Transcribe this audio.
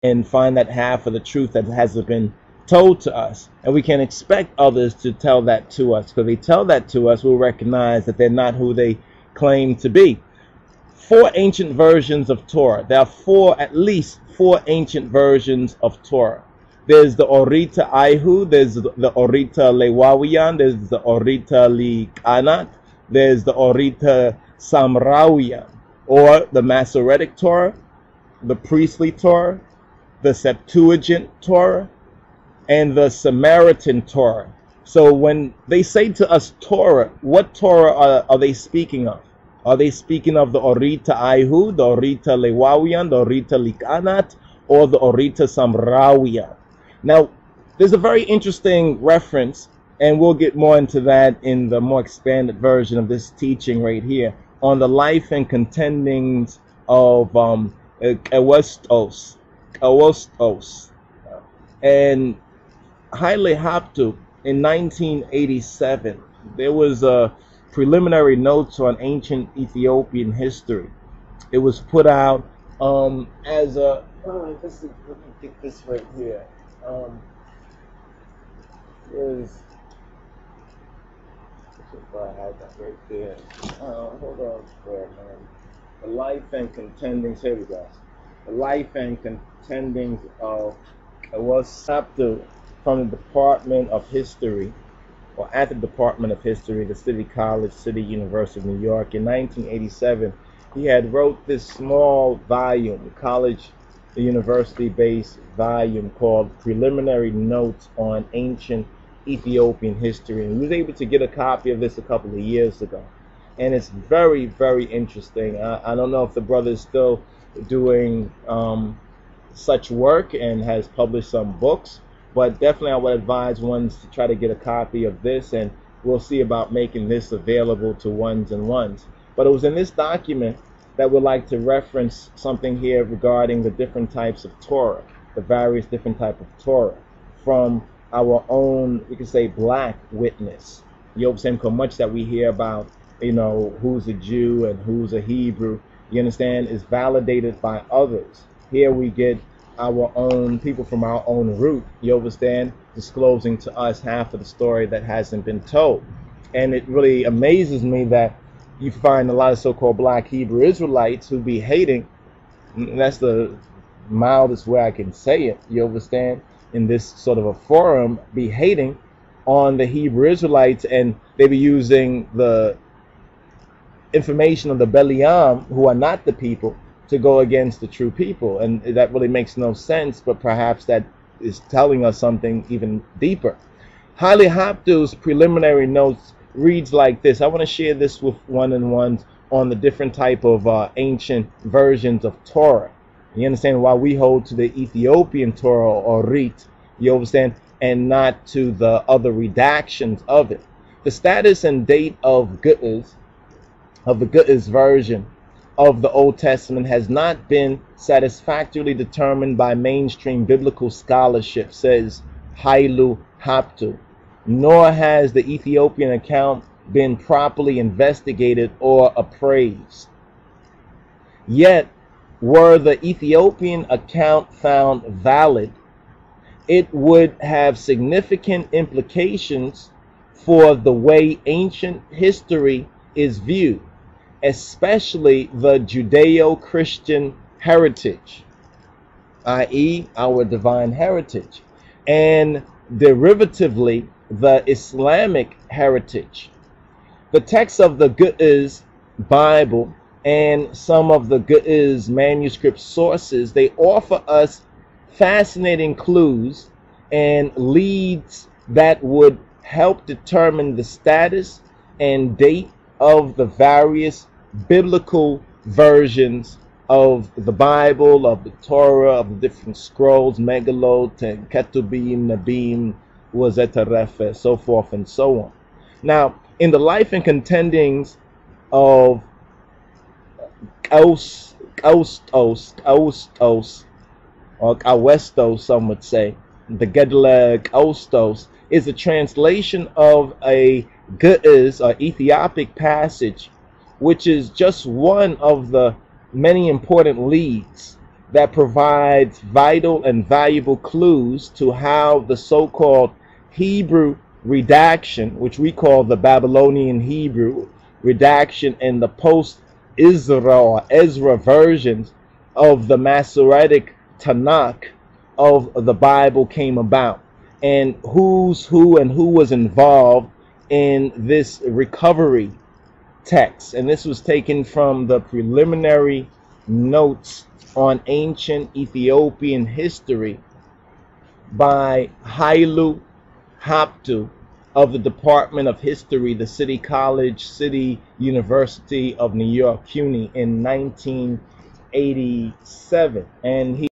and find that half of the truth that hasn't been told to us. And we can expect others to tell that to us, because they tell that to us, we'll recognize that they're not who they claim to be. 4 ancient versions of Torah. There are at least four ancient versions of Torah. There's the Orit Aihu, there's the Orit Lewawiyan, there's the Orit Likanat, there's the Orit Samrawiyan, or the Masoretic Torah, the priestly Torah, the Septuagint Torah, and the Samaritan Torah. So when they say to us Torah, what Torah are they speaking of? Are they speaking of the Orita Aihu, the Orita Lewawiyan, the Orita Likanat, or the Orita Samrawiyan? Now, there's a very interesting reference, and we'll get more into that in the more expanded version of this teaching right here, on the life and contendings of QewsTos. And Haile Habtu in 1987, there was a preliminary notes on ancient Ethiopian history. It was put out as a let me get this right here. I had that right there. Hold on for a minute. The life and contendings. Here we go. The life and contendings of Habtu from the Department of History, or at the Department of History, the City College, City University of New York. In 1987, he had wrote this small volume, college, university-based volume called Preliminary Notes on Ancient Ethiopian History. And we was able to get a copy of this a couple of years ago. And it's very, very interesting. I don't know if the brother is still doing such work and has published some books, but definitely I would advise ones to try to get a copy of this, and we'll see about making this available to ones and ones. But it was in this document that we'd like to reference something here regarding the different types of Torah, the various different types of Torah, from our own, we could say, black witness. You understand, how much that we hear about, you know, who's a Jew and who's a Hebrew, you understand, is validated by others. Here we get our own people from our own root, you understand, disclosing to us half of the story that hasn't been told. And it really amazes me that you find a lot of so-called black Hebrew Israelites who be hating, and that's the mildest way I can say it, you understand, in this sort of a forum, be hating on the Hebrew Israelites, and they be using the information of the Beliam, who are not the people, to go against the true people. And that really makes no sense, but perhaps that is telling us something even deeper. Haile Habtu's preliminary notes reads like this. I want to share this with one-on-ones on the different type of ancient versions of Torah. You understand why we hold to the Ethiopian Torah, or Orit, you understand, and not to the other redactions of it. The status and date of the Ge'ez version of the Old Testament has not been satisfactorily determined by mainstream biblical scholarship, says Hailu Habtu, nor has the Ethiopian account been properly investigated or appraised. Yet, were the Ethiopian account found valid, it would have significant implications for the way ancient history is viewed, especially the Judeo-Christian heritage, i.e. our divine heritage, and derivatively the Islamic heritage. The text of the Ge'ez Bible and some of the Ge'ez manuscript sources, they offer us fascinating clues and leads that would help determine the status and date of the various biblical versions of the Bible, of the Torah, of the different scrolls, Megalot, and Ketubim, Nabim, Wazetaref, so forth and so on. Now, in the life and contendings of QewsTos, or QewsTos, some would say, the Gedele QewsTos is a translation of a Ge'ez, or Ethiopic passage, which is just one of the many important leads that provides vital and valuable clues to how the so-called Hebrew redaction, which we call the Babylonian Hebrew redaction, in the post-Ezra or Ezra versions of the Masoretic Tanakh of the Bible came about, and who's who and who was involved in this recovery text. And this was taken from the preliminary notes on ancient Ethiopian history by Hailu Habtu of the Department of History, the City College, City University of New York, CUNY, in 1987. And he